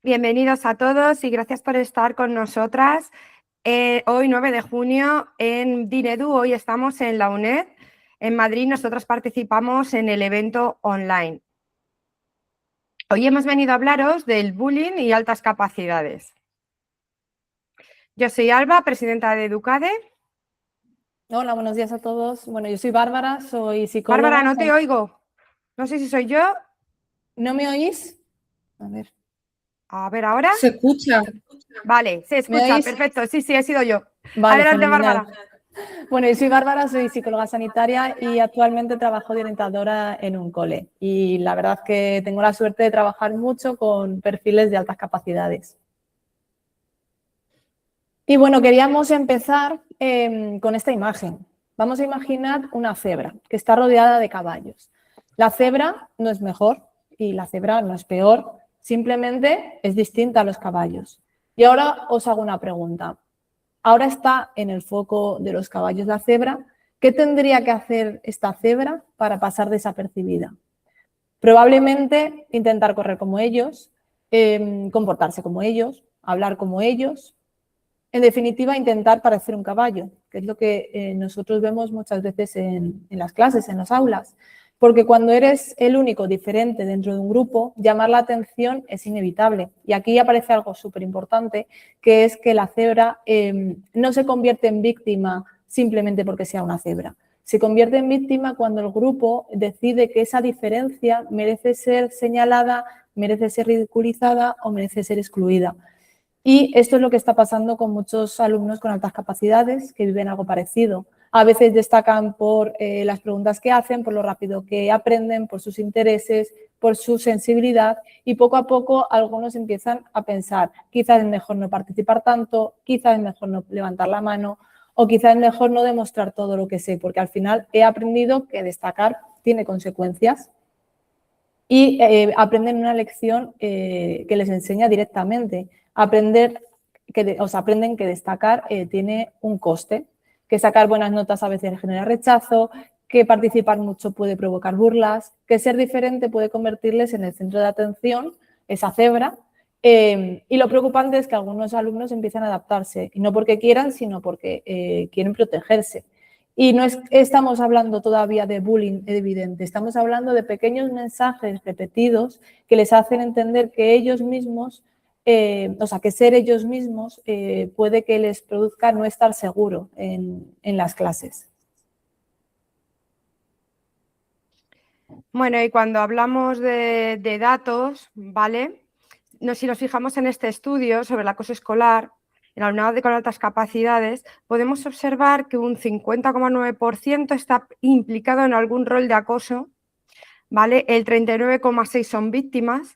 Bienvenidos a todos y gracias por estar con nosotras. Hoy 9 de junio en Dinedu, hoy estamos en la UNED. En Madrid nosotros participamos en el evento online. Hoy hemos venido a hablaros del bullying y altas capacidades. Yo soy Alba, presidenta de Educade. Hola, buenos días a todos. Bueno, yo soy Bárbara, soy psicóloga. Bárbara, no te oigo. No sé si soy yo. ¿No me oís? A ver, ¿ahora? Se escucha. Vale, se escucha, ¿Me oís? perfecto. Sí, he sido yo. Vale, Adelante, fenomenal. Bárbara. Bueno, yo soy Bárbara, soy psicóloga sanitaria y actualmente trabajo de orientadora en un cole. Y la verdad es que tengo la suerte de trabajar mucho con perfiles de altas capacidades. Y bueno, queríamos empezar con esta imagen. Vamos a imaginar una cebra que está rodeada de caballos. La cebra no es mejor y la cebra no es peor, simplemente es distinta a los caballos. Y ahora os hago una pregunta. Ahora está en el foco de los caballos la cebra. ¿Qué tendría que hacer esta cebra para pasar desapercibida? Probablemente intentar correr como ellos, comportarse como ellos, hablar como ellos. En definitiva, intentar parecer un caballo, que es lo que nosotros vemos muchas veces en las clases, en las aulas. Porque cuando eres el único diferente dentro de un grupo, llamar la atención es inevitable. Y aquí aparece algo súper importante, que es que la cebra no se convierte en víctima simplemente porque sea una cebra. Se convierte en víctima cuando el grupo decide que esa diferencia merece ser señalada, merece ser ridiculizada o merece ser excluida. Y esto es lo que está pasando con muchos alumnos con altas capacidades que viven algo parecido. A veces destacan por las preguntas que hacen, por lo rápido que aprenden, por sus intereses, por su sensibilidad y poco a poco algunos empiezan a pensar, quizás es mejor no participar tanto, quizás es mejor no levantar la mano o quizás es mejor no demostrar todo lo que sé, porque al final he aprendido que destacar tiene consecuencias. Y aprenden una lección que les enseña directamente. Aprenden que destacar tiene un coste, que sacar buenas notas a veces genera rechazo, que participar mucho puede provocar burlas, que ser diferente puede convertirles en el centro de atención, esa cebra. Y lo preocupante es que algunos alumnos empiezan a adaptarse, y no porque quieran, sino porque quieren protegerse. Y no estamos hablando todavía de bullying evidente, estamos hablando de pequeños mensajes repetidos que les hacen entender que ellos mismos, que ser ellos mismos puede que les produzca no estar seguro en las clases. Bueno, y cuando hablamos de datos, ¿vale? Si nos fijamos en este estudio sobre el acoso escolar, en alumnado con altas capacidades, podemos observar que un 50,9% está implicado en algún rol de acoso, ¿vale? El 39,6% son víctimas,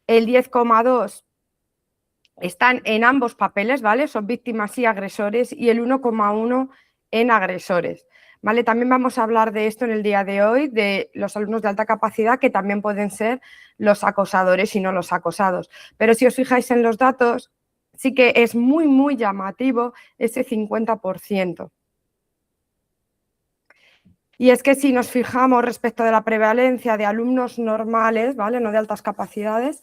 el 10,2% están en ambos papeles, ¿vale? Son víctimas y agresores, y el 1,1% en agresores. ¿Vale? También vamos a hablar de esto en el día de hoy, de los alumnos de alta capacidad, que también pueden ser los acosadores y no los acosados. Pero si os fijáis en los datos, sí que es muy, muy llamativo ese 50%. Y es que si nos fijamos respecto de la prevalencia de alumnos normales, ¿vale? No de altas capacidades,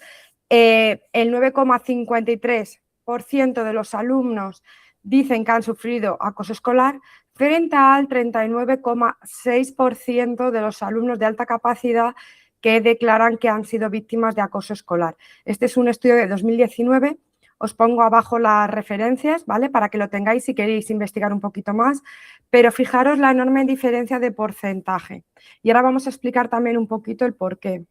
el 9,53% de los alumnos dicen que han sufrido acoso escolar, frente al 39,6% de los alumnos de alta capacidad que declaran que han sido víctimas de acoso escolar. Este es un estudio de 2019, os pongo abajo las referencias, ¿vale? Para que lo tengáis si queréis investigar un poquito más, pero fijaros la enorme diferencia de porcentaje. Y ahora vamos a explicar también un poquito el por qué.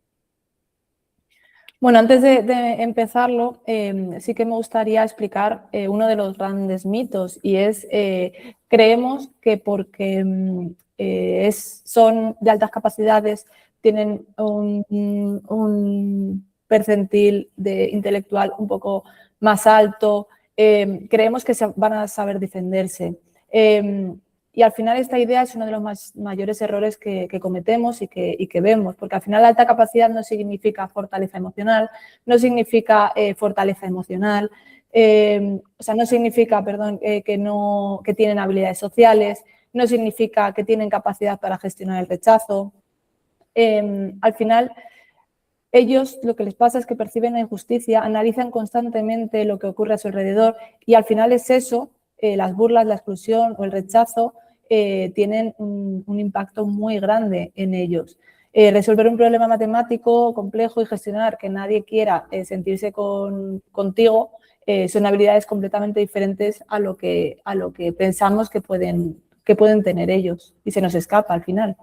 Bueno, antes de empezarlo, sí que me gustaría explicar uno de los grandes mitos y es, creemos que porque son de altas capacidades, tienen un percentil intelectual un poco más alto, creemos que van a saber defenderse. Y al final esta idea es uno de los mayores errores que cometemos y que vemos, porque al final la alta capacidad no significa fortaleza emocional, no significa fortaleza emocional, no significa, que tienen habilidades sociales, no significa que tienen capacidad para gestionar el rechazo. Al final, ellos lo que les pasa es que perciben la injusticia, analizan constantemente lo que ocurre a su alrededor y al final es eso, las burlas, la exclusión o el rechazo tienen un impacto muy grande en ellos. Resolver un problema matemático complejo y gestionar que nadie quiera sentirse contigo son habilidades completamente diferentes a lo que pensamos que pueden tener ellos y se nos escapa al final.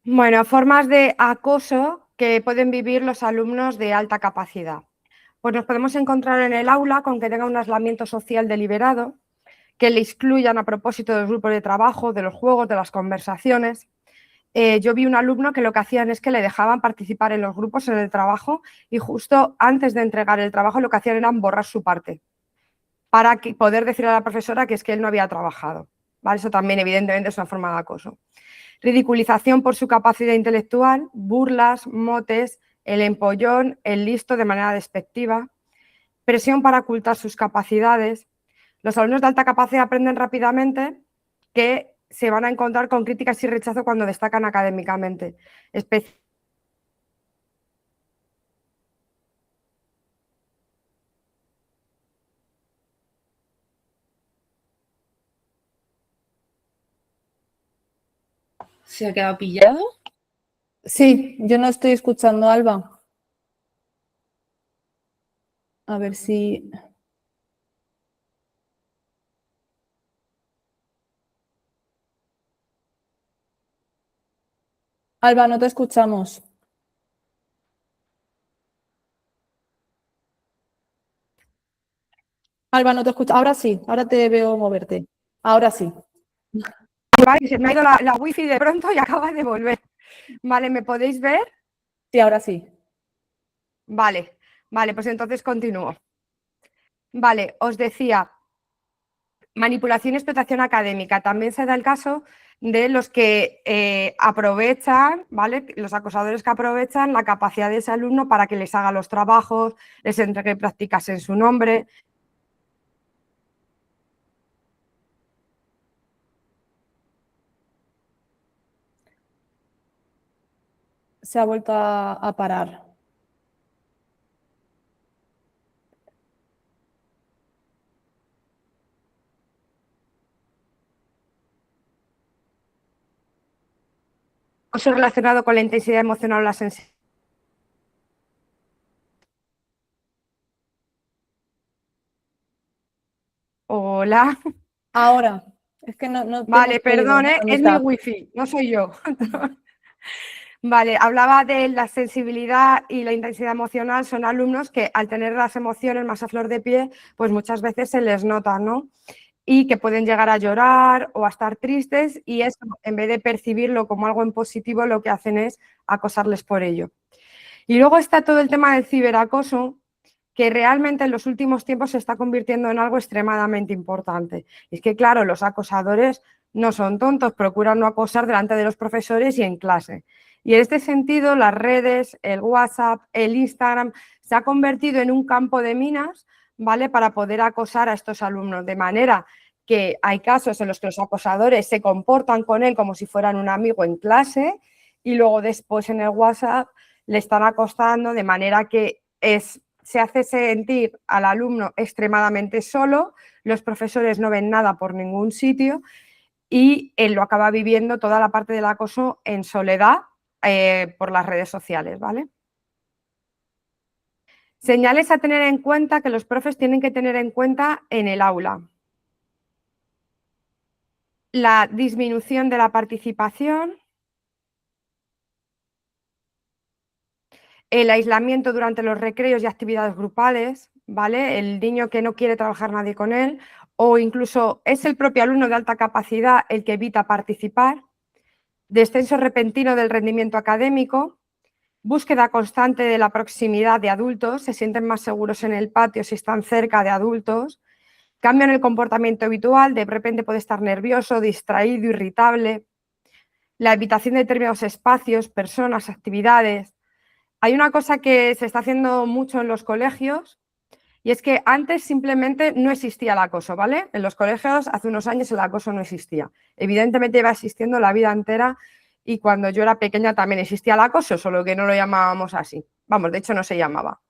Bueno, formas de acoso que pueden vivir los alumnos de alta capacidad. Pues nos podemos encontrar en el aula con que tenga un aislamiento social deliberado, que le excluyan a propósito de los grupos de trabajo, de los juegos, de las conversaciones. Yo vi un alumno que lo que hacían es que le dejaban participar en los grupos, en el trabajo, y justo antes de entregar el trabajo lo que hacían era borrar su parte para poder decir a la profesora que es que él no había trabajado. ¿Vale? Eso también evidentemente es una forma de acoso. Ridiculización por su capacidad intelectual, burlas, motes, el empollón, el listo de manera despectiva, presión para ocultar sus capacidades. Los alumnos de alta capacidad aprenden rápidamente que se van a encontrar con críticas y rechazo cuando destacan académicamente. ¿Se ha quedado pillado? Sí, yo no estoy escuchando, Alba. A ver si... Alba, no te escuchamos. Alba, no te escucho. Ahora sí, ahora te veo moverte. Ahora sí. Vale, se me ha ido la wifi de pronto y acaba de volver. Vale, ¿me podéis ver? Sí, ahora sí. Vale, vale, pues entonces continúo. Vale, os decía, manipulación y explotación académica. También se da el caso de los que aprovechan, ¿vale? Los acosadores que aprovechan la capacidad de ese alumno para que les haga los trabajos, les entregue prácticas en su nombre. Se ha vuelto a parar. Eso relacionado con la intensidad emocional o la sensibilidad. Hola. Ahora. Es que no te hemos Vale, oído perdón, a es mi mitad. wifi, no soy yo. Vale, hablaba de la sensibilidad y la intensidad emocional. Son alumnos que al tener las emociones más a flor de pie, pues muchas veces se les nota, ¿no? Y que pueden llegar a llorar o a estar tristes y eso, en vez de percibirlo como algo en positivo, lo que hacen es acosarles por ello. Y luego está todo el tema del ciberacoso, que realmente en los últimos tiempos se está convirtiendo en algo extremadamente importante. Y es que, claro, los acosadores no son tontos, procuran no acosar delante de los profesores y en clase. Y en este sentido, las redes, el WhatsApp, el Instagram, se ha convertido en un campo de minas, ¿vale? Para poder acosar a estos alumnos, de manera que hay casos en los que los acosadores se comportan con él como si fueran un amigo en clase y luego después en el WhatsApp le están acosando de manera que se hace sentir al alumno extremadamente solo, los profesores no ven nada por ningún sitio y él lo acaba viviendo toda la parte del acoso en soledad por las redes sociales, ¿vale? Señales a tener en cuenta que los profes tienen que tener en cuenta en el aula. La disminución de la participación, el aislamiento durante los recreos y actividades grupales, ¿vale? El niño que no quiere trabajar nadie con él, o incluso es el propio alumno de alta capacidad el que evita participar, descenso repentino del rendimiento académico, búsqueda constante de la proximidad de adultos, se sienten más seguros en el patio si están cerca de adultos, cambio en el comportamiento habitual, de repente puede estar nervioso, distraído, irritable, la evitación de determinados espacios, personas, actividades. Hay una cosa que se está haciendo mucho en los colegios, Y es que antes simplemente no existía el acoso, ¿vale? En los colegios hace unos años el acoso no existía. Evidentemente iba existiendo la vida entera y cuando yo era pequeña también existía el acoso, solo que no lo llamábamos así. Vamos, de hecho no se llamaba.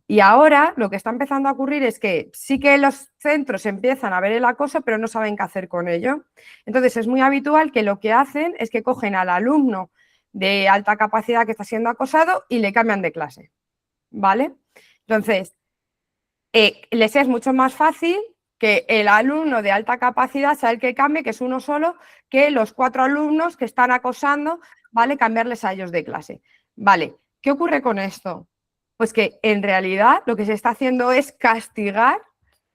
Y ahora lo que está empezando a ocurrir es que sí que los centros empiezan a ver el acoso, pero no saben qué hacer con ello. Entonces es muy habitual que lo que hacen es que cogen al alumno de alta capacidad que está siendo acosado y le cambian de clase, ¿vale? Entonces, les es mucho más fácil que el alumno de alta capacidad sea el que cambie, que es uno solo, que los 4 alumnos que están acosando, ¿vale? Cambiarles a ellos de clase. Vale, ¿qué ocurre con esto? Pues que en realidad lo que se está haciendo es castigar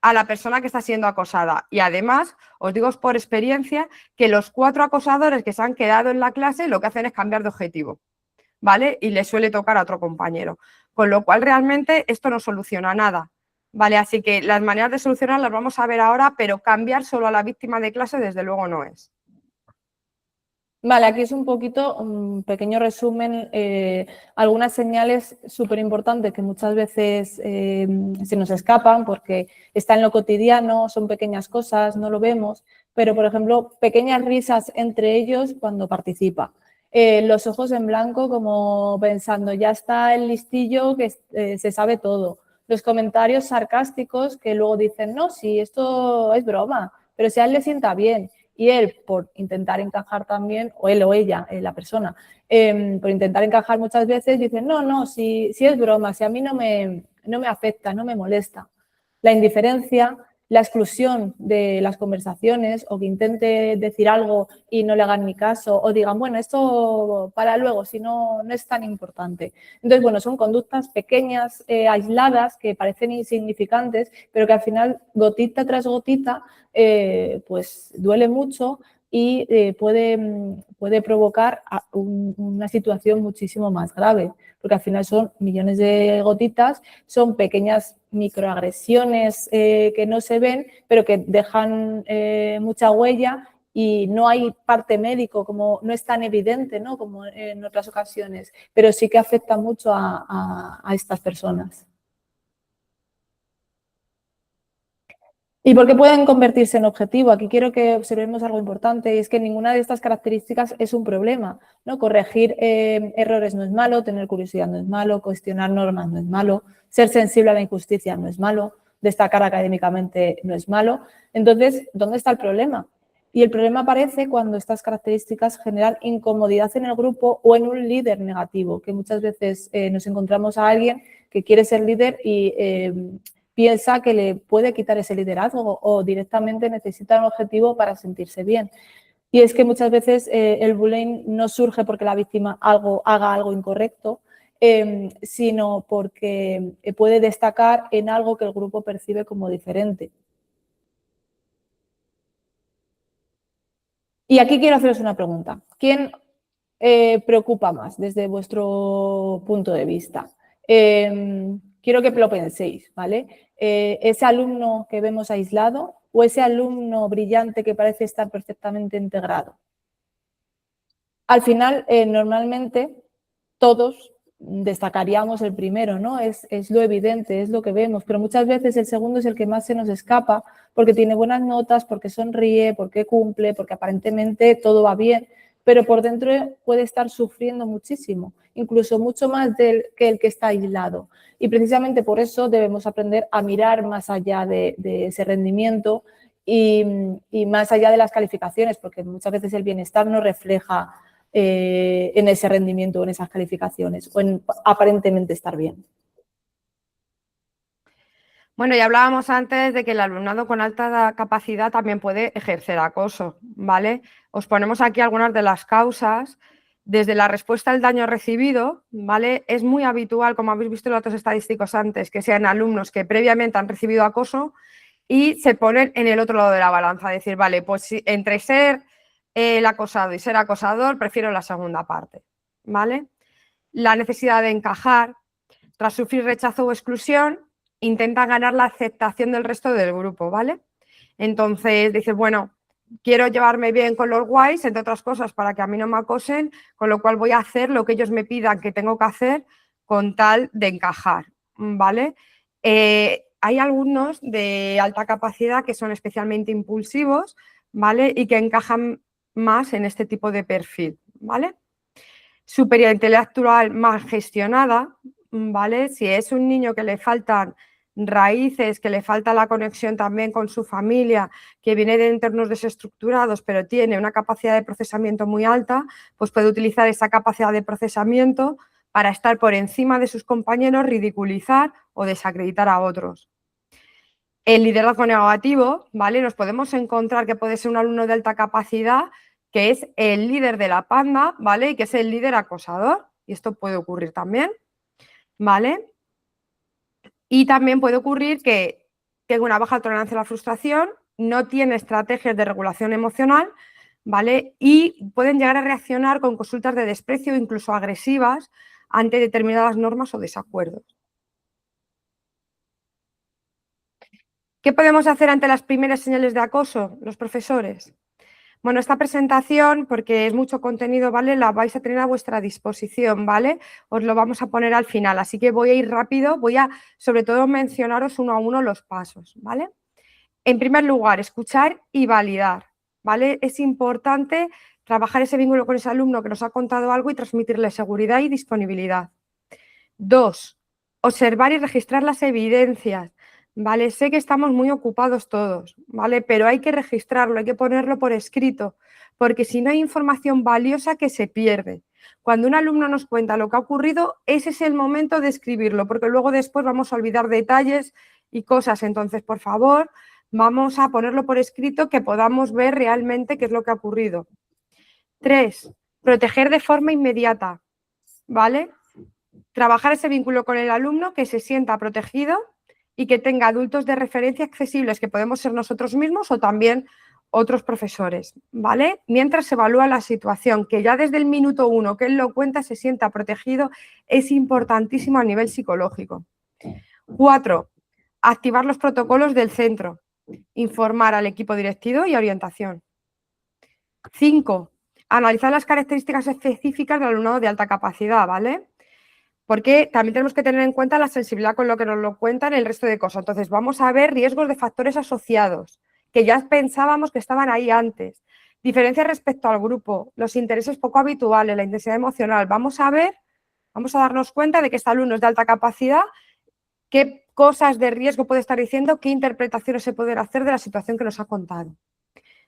a la persona que está siendo acosada. Y además, os digo por experiencia, que los 4 acosadores que se han quedado en la clase lo que hacen es cambiar de objetivo, ¿vale? Y les suele tocar a otro compañero. Con lo cual, realmente, esto no soluciona nada, ¿vale? Así que las maneras de solucionar las vamos a ver ahora, pero cambiar solo a la víctima de clase, desde luego, no es. Vale, aquí es un poquito, un pequeño resumen, algunas señales súper importantes que muchas veces se nos escapan porque están en lo cotidiano, son pequeñas cosas, no lo vemos, pero por ejemplo, pequeñas risas entre ellos cuando participa. Los ojos en blanco como pensando, ya está el listillo que se sabe todo. Los comentarios sarcásticos que luego dicen, no, sí, esto es broma, pero si a él le sienta bien. Y él, por intentar encajar también, o él o ella, la persona, por intentar encajar muchas veces, dice, no, si es broma, si a mí no me afecta, no me molesta. La indiferencia, la exclusión de las conversaciones o que intente decir algo y no le hagan ni caso o digan, bueno, esto para luego, si no, no es tan importante. Entonces, bueno, son conductas pequeñas, aisladas, que parecen insignificantes, pero que al final, gotita tras gotita, pues duele mucho y puede provocar una situación muchísimo más grave, porque al final son millones de gotitas, son pequeñas microagresiones que no se ven, pero que dejan mucha huella y no hay parte médico, como no es tan evidente, ¿no? Como en otras ocasiones, pero sí que afecta mucho a estas personas. ¿Y por qué pueden convertirse en objetivo? Aquí quiero que observemos algo importante y es que ninguna de estas características es un problema, ¿no? Corregir errores no es malo, tener curiosidad no es malo, cuestionar normas no es malo, ser sensible a la injusticia no es malo, destacar académicamente no es malo. Entonces, ¿dónde está el problema? Y el problema aparece cuando estas características generan incomodidad en el grupo o en un líder negativo, que muchas veces nos encontramos a alguien que quiere ser líder y piensa que le puede quitar ese liderazgo o directamente necesita un objetivo para sentirse bien. Y es que muchas veces el bullying no surge porque la víctima haga algo incorrecto, sino porque puede destacar en algo que el grupo percibe como diferente. Y aquí quiero haceros una pregunta. ¿Quién preocupa más desde vuestro punto de vista? Quiero que lo penséis, ¿vale? ¿Ese alumno que vemos aislado o ese alumno brillante que parece estar perfectamente integrado? Al final, normalmente, todos destacaríamos el primero, ¿no? Es lo evidente, es lo que vemos, pero muchas veces el segundo es el que más se nos escapa porque tiene buenas notas, porque sonríe, porque cumple, porque aparentemente todo va bien, pero por dentro puede estar sufriendo muchísimo, incluso mucho más que el que está aislado. Y precisamente por eso debemos aprender a mirar más allá de ese rendimiento y más allá de las calificaciones, porque muchas veces el bienestar no refleja en ese rendimiento, en esas calificaciones o en aparentemente estar bien. Bueno, ya hablábamos antes de que el alumnado con alta capacidad también puede ejercer acoso, ¿vale? Os ponemos aquí algunas de las causas. Desde la respuesta al daño recibido, ¿vale? Es muy habitual, como habéis visto en los datos estadísticos antes, que sean alumnos que previamente han recibido acoso y se ponen en el otro lado de la balanza, decir, vale, pues si, entre ser el acosado y ser acosador, prefiero la segunda parte, ¿vale? La necesidad de encajar, tras sufrir rechazo o exclusión, intenta ganar la aceptación del resto del grupo, ¿vale? Entonces dices, bueno, quiero llevarme bien con los guays, entre otras cosas, para que a mí no me acosen, con lo cual voy a hacer lo que ellos me pidan que tengo que hacer con tal de encajar, ¿vale? hay alumnos de alta capacidad que son especialmente impulsivos, ¿vale? Y que encajan más en este tipo de perfil, ¿vale? Superioridad intelectual mal gestionada, ¿vale? Si es un niño que le faltan raíces, que le falta la conexión también con su familia, que viene de entornos desestructurados, pero tiene una capacidad de procesamiento muy alta, pues puede utilizar esa capacidad de procesamiento para estar por encima de sus compañeros, ridiculizar o desacreditar a otros. El liderazgo negativo, ¿vale? Nos podemos encontrar que puede ser un alumno de alta capacidad que es el líder de la panda, ¿vale? Y que es el líder acosador. Y esto puede ocurrir también, ¿vale? Y también puede ocurrir que tenga una baja tolerancia a la frustración, no tiene estrategias de regulación emocional, ¿vale? Y pueden llegar a reaccionar con consultas de desprecio, incluso agresivas, ante determinadas normas o desacuerdos. ¿Qué podemos hacer ante las primeras señales de acoso, los profesores? Bueno, esta presentación, porque es mucho contenido, ¿vale? La vais a tener a vuestra disposición, ¿vale? Os lo vamos a poner al final, así que voy a ir rápido, voy a sobre todo mencionaros uno a uno los pasos, ¿vale? En primer lugar, escuchar y validar, ¿vale? Es importante trabajar ese vínculo con ese alumno que nos ha contado algo y transmitirle seguridad y disponibilidad. 2, observar y registrar las evidencias, ¿vale? Sé que estamos muy ocupados todos, ¿vale? Pero hay que registrarlo, hay que ponerlo por escrito, porque si no hay información valiosa que se pierde. Cuando un alumno nos cuenta lo que ha ocurrido, ese es el momento de escribirlo, porque luego después vamos a olvidar detalles y cosas. Entonces, por favor, vamos a ponerlo por escrito que podamos ver realmente qué es lo que ha ocurrido. 3, proteger de forma inmediata, ¿vale? Trabajar ese vínculo con el alumno, que se sienta protegido y que tenga adultos de referencia accesibles, que podemos ser nosotros mismos o también otros profesores, ¿vale? Mientras se evalúa la situación, que ya desde el minuto 1 que él lo cuenta se sienta protegido, es importantísimo a nivel psicológico. 4, activar los protocolos del centro, informar al equipo directivo y orientación. 5, analizar las características específicas del alumnado de alta capacidad, ¿vale? Porque también tenemos que tener en cuenta la sensibilidad con lo que nos lo cuentan el resto de cosas. Entonces, vamos a ver riesgos de factores asociados, que ya pensábamos que estaban ahí antes. Diferencias respecto al grupo, los intereses poco habituales, la intensidad emocional. Vamos a ver, vamos a darnos cuenta de que este alumno es de alta capacidad, qué cosas de riesgo puede estar diciendo, qué interpretaciones se pueden hacer de la situación que nos ha contado.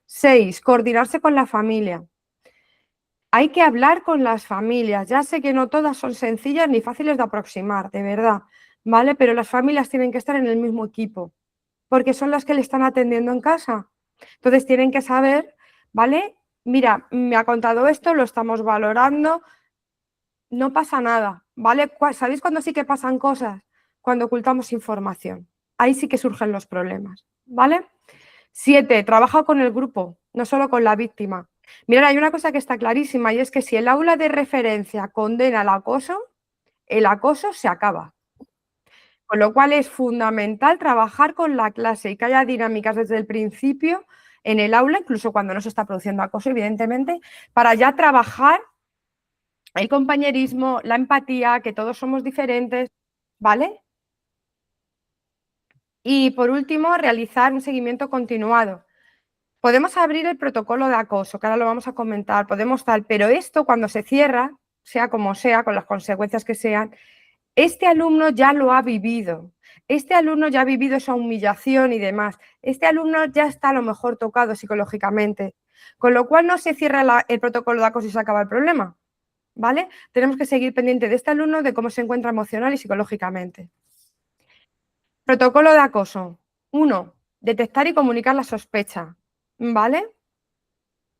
6, coordinarse con la familia. Hay que hablar con las familias. Ya sé que no todas son sencillas ni fáciles de aproximar, de verdad, ¿vale? Pero las familias tienen que estar en el mismo equipo, porque son las que le están atendiendo en casa. Entonces tienen que saber, ¿vale? Mira, me ha contado esto, lo estamos valorando, no pasa nada, ¿vale? ¿Sabéis cuándo sí que pasan cosas? Cuando ocultamos información. Ahí sí que surgen los problemas, ¿vale? 7, trabaja con el grupo, no solo con la víctima. Mirad, hay una cosa que está clarísima y es que si el aula de referencia condena el acoso se acaba. Con lo cual es fundamental trabajar con la clase y que haya dinámicas desde el principio en el aula, incluso cuando no se está produciendo acoso, evidentemente, para ya trabajar el compañerismo, la empatía, que todos somos diferentes, ¿vale? Y por último, realizar un seguimiento continuado. Podemos abrir el protocolo de acoso, que ahora lo vamos a comentar, podemos tal, pero esto cuando se cierra, sea como sea, con las consecuencias que sean, este alumno ya lo ha vivido, este alumno ya ha vivido esa humillación y demás, este alumno ya está a lo mejor tocado psicológicamente, con lo cual no se cierra el protocolo de acoso y se acaba el problema, ¿vale? Tenemos que seguir pendiente de este alumno, de cómo se encuentra emocional y psicológicamente. Protocolo de acoso. 1. Detectar y comunicar la sospecha, ¿vale?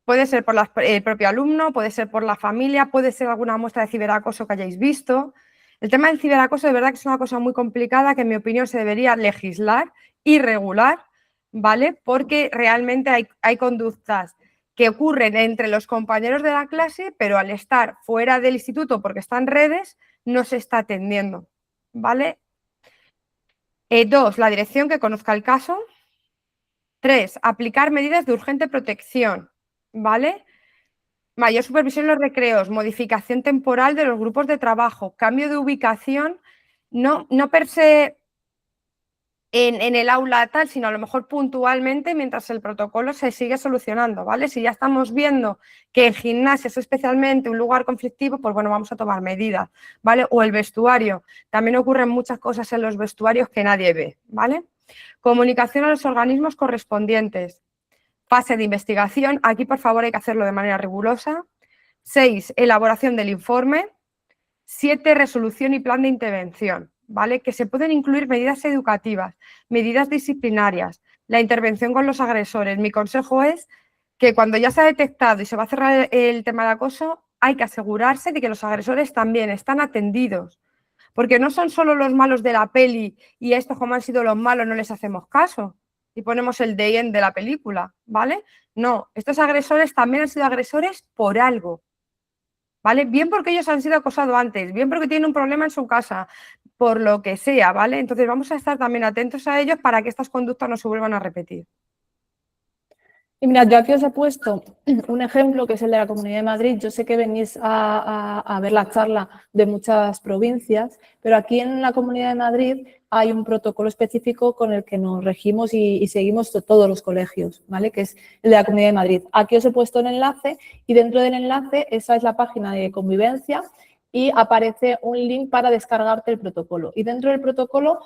Puede ser por el propio alumno, puede ser por la familia, puede ser alguna muestra de ciberacoso que hayáis visto. El tema del ciberacoso de verdad que es una cosa muy complicada que en mi opinión se debería legislar y regular, ¿vale? Porque realmente hay conductas que ocurren entre los compañeros de la clase, pero al estar fuera del instituto porque está en redes, no se está atendiendo, ¿vale? 2, la dirección que conozca el caso. 3, aplicar medidas de urgente protección, ¿vale? Mayor supervisión en los recreos, modificación temporal de los grupos de trabajo, cambio de ubicación, no per se en el aula tal, sino a lo mejor puntualmente mientras el protocolo se sigue solucionando, ¿vale? Si ya estamos viendo que en gimnasia es especialmente un lugar conflictivo, pues bueno, vamos a tomar medidas, ¿vale? O el vestuario. También ocurren muchas cosas en los vestuarios que nadie ve, ¿vale? Comunicación a los organismos correspondientes. Fase de investigación. Aquí, por favor, hay que hacerlo de manera rigurosa. 6. Elaboración del informe. 7. Resolución y plan de intervención, ¿vale? Que se pueden incluir medidas educativas, medidas disciplinarias, la intervención con los agresores. Mi consejo es que cuando ya se ha detectado y se va a cerrar el tema del acoso, hay que asegurarse de que los agresores también están atendidos, porque no son solo los malos de la peli y estos como han sido los malos no les hacemos caso y ponemos el day end de la película, ¿vale? No, estos agresores también han sido agresores por algo, ¿vale? Bien porque ellos han sido acosados antes, bien porque tienen un problema en su casa, por lo que sea, ¿vale? Entonces vamos a estar también atentos a ellos para que estas conductas no se vuelvan a repetir. Y mira, yo aquí os he puesto un ejemplo que es el de la Comunidad de Madrid. Yo sé que venís a ver la charla de muchas provincias, pero aquí en la Comunidad de Madrid hay un protocolo específico con el que nos regimos y seguimos todos los colegios, ¿vale? Que es el de la Comunidad de Madrid. Aquí os he puesto un enlace y dentro del enlace esa es la página de convivencia y aparece un link para descargarte el protocolo. Y dentro del protocolo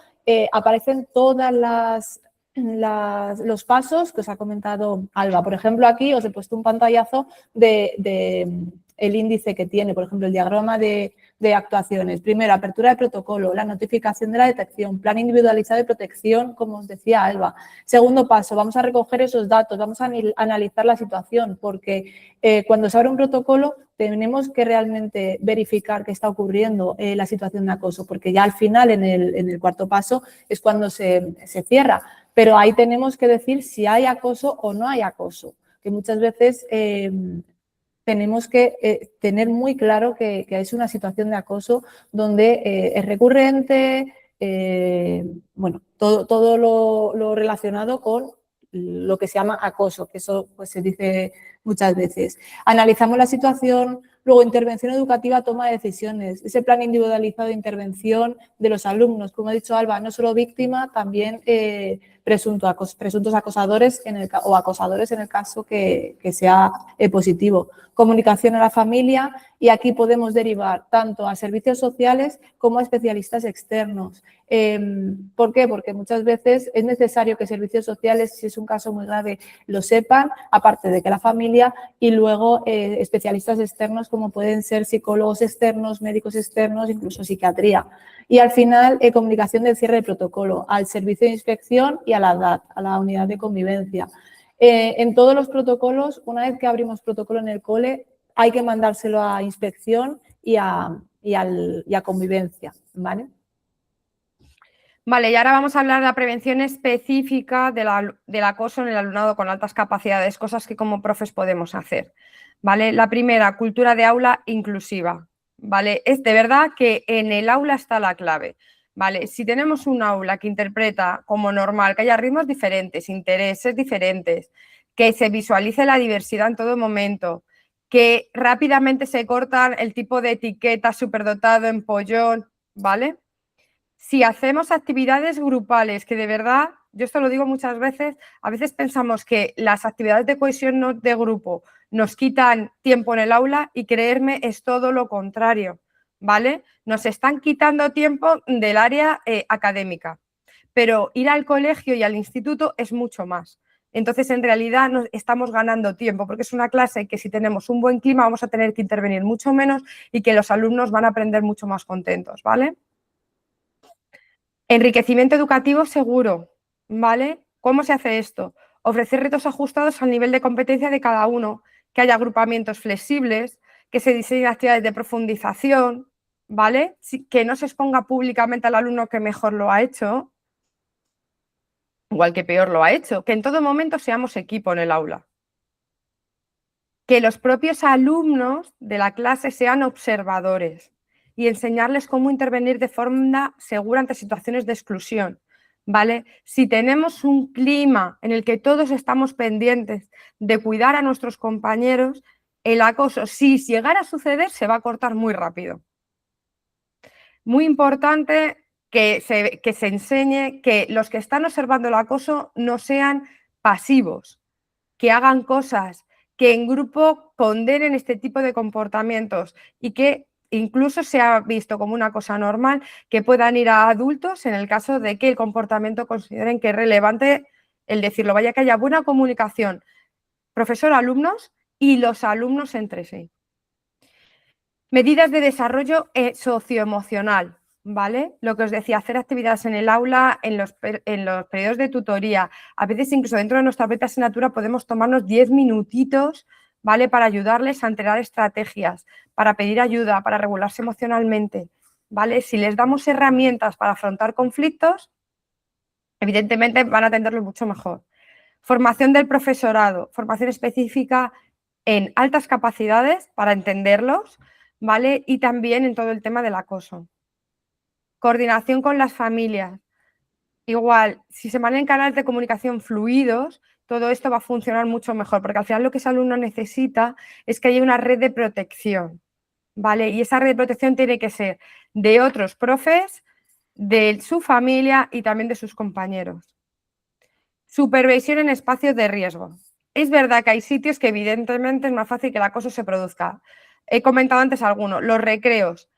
aparecen todas los pasos que os ha comentado Alba. Por ejemplo, aquí os he puesto un pantallazo de el índice que tiene, por ejemplo, el diagrama de actuaciones. Primero, apertura de protocolo, la notificación de la detección, plan individualizado de protección, como os decía Alba. Segundo paso, vamos a recoger esos datos, vamos a analizar la situación, porque cuando se abre un protocolo tenemos que realmente verificar qué está ocurriendo la situación de acoso, porque ya al final, en el cuarto paso, es cuando se cierra. Pero ahí tenemos que decir si hay acoso o no hay acoso, que muchas veces tenemos que tener muy claro que es una situación de acoso donde es recurrente, bueno, todo lo relacionado con lo que se llama acoso, que eso pues, se dice muchas veces. Analizamos la situación, luego intervención educativa, toma de decisiones, ese plan individualizado de intervención de los alumnos, como ha dicho Alba, no solo víctima, también presuntos acosadores o acosadores en el caso que sea positivo. Comunicación a la familia y aquí podemos derivar tanto a servicios sociales como a especialistas externos. ¿Por qué? Porque muchas veces es necesario que servicios sociales, si es un caso muy grave, lo sepan, aparte de que la familia, y luego especialistas externos como pueden ser psicólogos externos, médicos externos, incluso psiquiatría. Y al final, comunicación del cierre de protocolo al servicio de inspección y a la DAT, a la unidad de convivencia. En todos los protocolos, una vez que abrimos protocolo en el cole, hay que mandárselo a inspección y a convivencia, ¿vale? Vale, y ahora vamos a hablar de la prevención específica del acoso en el alumnado con altas capacidades, cosas que como profes podemos hacer, ¿vale? La primera, cultura de aula inclusiva, ¿vale? Es de verdad que en el aula está la clave, ¿vale? Si tenemos un aula que interpreta como normal, que haya ritmos diferentes, intereses diferentes, que se visualice la diversidad en todo momento, que rápidamente se cortan el tipo de etiqueta superdotado, empollón, ¿vale? Si hacemos actividades grupales, que de verdad, yo esto lo digo muchas veces, a veces pensamos que las actividades de cohesión de grupo nos quitan tiempo en el aula y creerme es todo lo contrario, ¿vale? Nos están quitando tiempo del área académica, pero ir al colegio y al instituto es mucho más. Entonces, en realidad, nos estamos ganando tiempo porque es una clase que si tenemos un buen clima vamos a tener que intervenir mucho menos y que los alumnos van a aprender mucho más contentos, ¿vale? Enriquecimiento educativo seguro, ¿vale? ¿Cómo se hace esto? Ofrecer retos ajustados al nivel de competencia de cada uno, que haya agrupamientos flexibles, que se diseñen actividades de profundización, ¿vale? Que no se exponga públicamente al alumno que mejor lo ha hecho, igual que peor lo ha hecho, que en todo momento seamos equipo en el aula. Que los propios alumnos de la clase sean observadores y enseñarles cómo intervenir de forma segura ante situaciones de exclusión, ¿vale? Si tenemos un clima en el que todos estamos pendientes de cuidar a nuestros compañeros, el acoso, si llegara a suceder, se va a cortar muy rápido. Muy importante que se enseñe que los que están observando el acoso no sean pasivos, que hagan cosas, que en grupo condenen este tipo de comportamientos y que incluso se ha visto como una cosa normal que puedan ir a adultos en el caso de que el comportamiento consideren que es relevante el decirlo. Vaya que haya buena comunicación profesor-alumnos y los alumnos entre sí. Medidas de desarrollo socioemocional, ¿vale? Lo que os decía, hacer actividades en el aula, en los periodos de tutoría. A veces incluso dentro de nuestra propia asignatura podemos tomarnos 10 minutitos, ¿vale? Para ayudarles a entrenar estrategias, para pedir ayuda, para regularse emocionalmente, ¿vale? Si les damos herramientas para afrontar conflictos, evidentemente van a atenderlos mucho mejor. Formación del profesorado, formación específica en altas capacidades para entenderlos, ¿vale? Y también en todo el tema del acoso. Coordinación con las familias. Igual, si se manejan canales de comunicación fluidos, todo esto va a funcionar mucho mejor, porque al final lo que ese alumno necesita es que haya una red de protección, ¿vale? Y esa red de protección tiene que ser de otros profes, de su familia y también de sus compañeros. Supervisión en espacios de riesgo. Es verdad que hay sitios que evidentemente es más fácil que el acoso se produzca. He comentado antes algunos, los recreos,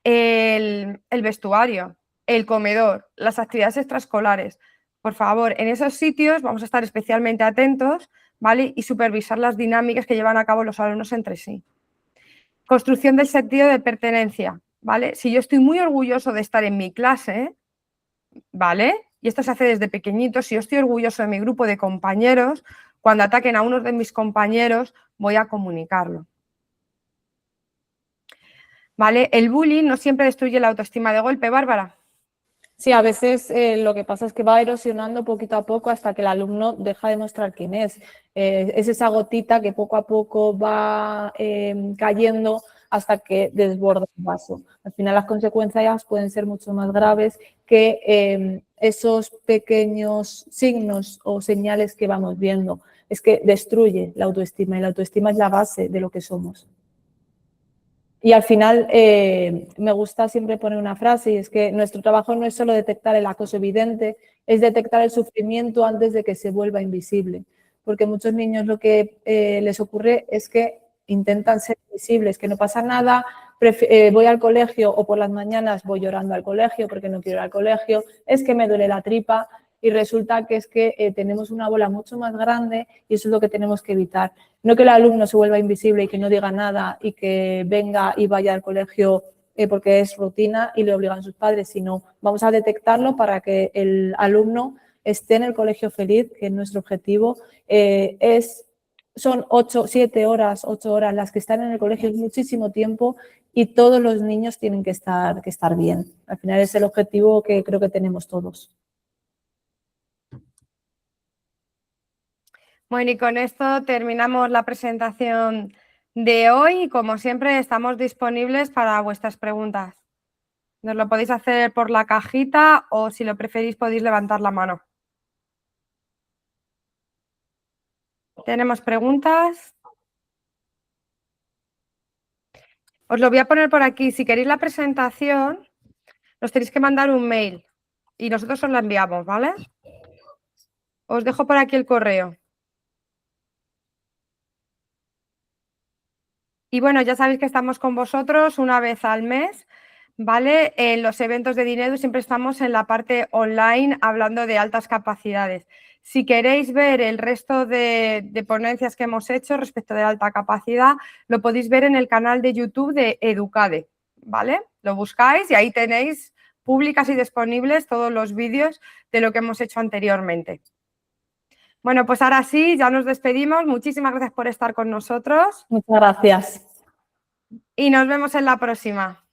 el vestuario, el comedor, las actividades extraescolares. Por favor, en esos sitios vamos a estar especialmente atentos, ¿vale? Y supervisar las dinámicas que llevan a cabo los alumnos entre sí. Construcción del sentido de pertenencia, ¿vale? Si yo estoy muy orgulloso de estar en mi clase, ¿vale? Y esto se hace desde pequeñitos. Si yo estoy orgulloso de mi grupo de compañeros, cuando ataquen a uno de mis compañeros, voy a comunicarlo. ¿Vale? El bullying no siempre destruye la autoestima de golpe, Bárbara. Sí, a veces lo que pasa es que va erosionando poquito a poco hasta que el alumno deja de mostrar quién es. Es esa gotita que poco a poco va cayendo hasta que desborda el vaso. Al final las consecuencias pueden ser mucho más graves que esos pequeños signos o señales que vamos viendo. Es que destruye la autoestima y la autoestima es la base de lo que somos. Y al final me gusta siempre poner una frase y es que nuestro trabajo no es solo detectar el acoso evidente, es detectar el sufrimiento antes de que se vuelva invisible. Porque a muchos niños lo que les ocurre es que intentan ser invisibles, que no pasa nada, voy al colegio o por las mañanas voy llorando al colegio porque no quiero ir al colegio, es que me duele la tripa. Y resulta que es que tenemos una bola mucho más grande y eso es lo que tenemos que evitar. No que el alumno se vuelva invisible y que no diga nada y que venga y vaya al colegio porque es rutina y le obligan sus padres, sino vamos a detectarlo para que el alumno esté en el colegio feliz, que es nuestro objetivo. Son 7 horas, 8 horas las que están en el colegio, es muchísimo tiempo y todos los niños tienen que estar bien. Al final es el objetivo que creo que tenemos todos. Bueno, y con esto terminamos la presentación de hoy y como siempre estamos disponibles para vuestras preguntas. Nos lo podéis hacer por la cajita o si lo preferís podéis levantar la mano. ¿Tenemos preguntas? Os lo voy a poner por aquí. Si queréis la presentación, nos tenéis que mandar un mail y nosotros os la enviamos, ¿vale? Os dejo por aquí el correo. Y bueno, ya sabéis que estamos con vosotros una vez al mes, ¿vale? En los eventos de Dinedu siempre estamos en la parte online hablando de altas capacidades. Si queréis ver el resto de ponencias que hemos hecho respecto de alta capacidad, lo podéis ver en el canal de YouTube de Educade, ¿vale? Lo buscáis y ahí tenéis públicas y disponibles todos los vídeos de lo que hemos hecho anteriormente. Bueno, pues ahora sí, ya nos despedimos. Muchísimas gracias por estar con nosotros. Muchas gracias. Y nos vemos en la próxima.